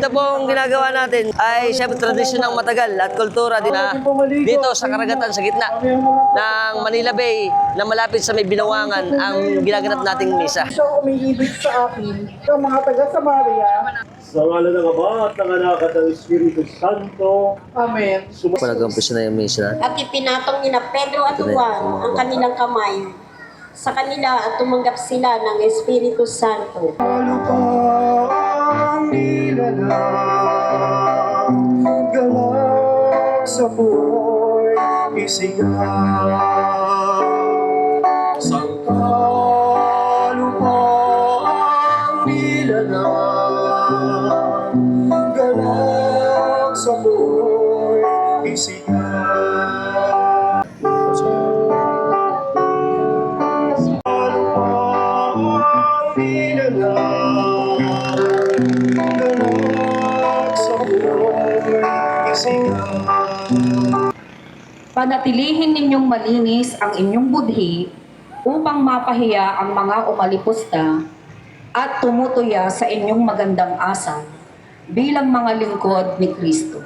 Ito pong ginagawa natin ay siyempre tradisyon ng matagal at kultura din na dito sa karagatan sa gitna ng Manila Bay na malapit sa may Binawangan ang ginaganap nating misa. Siya umiibig sa akin, ang mga taga-Samaria. Sa ngalan ng Ama at ng Anak at ng Espiritu Santo. Amen. Panagampisan na yung misa. At ipinatong ni na Pedro at Juan ang kanilang kamay sa kanila at tumanggap sila ng Espiritu Santo. Ang nilalang galak sa buhay isigaw. Sangkalupang nilalang galak sa buhay isigaw. Sangkalupang nilalang galak sa buhay isigaw. Panatilihin ninyong malinis ang inyong budhi upang mapahiya ang mga umalipusta at tumutuya sa inyong magandang asal bilang mga lingkod ni Kristo.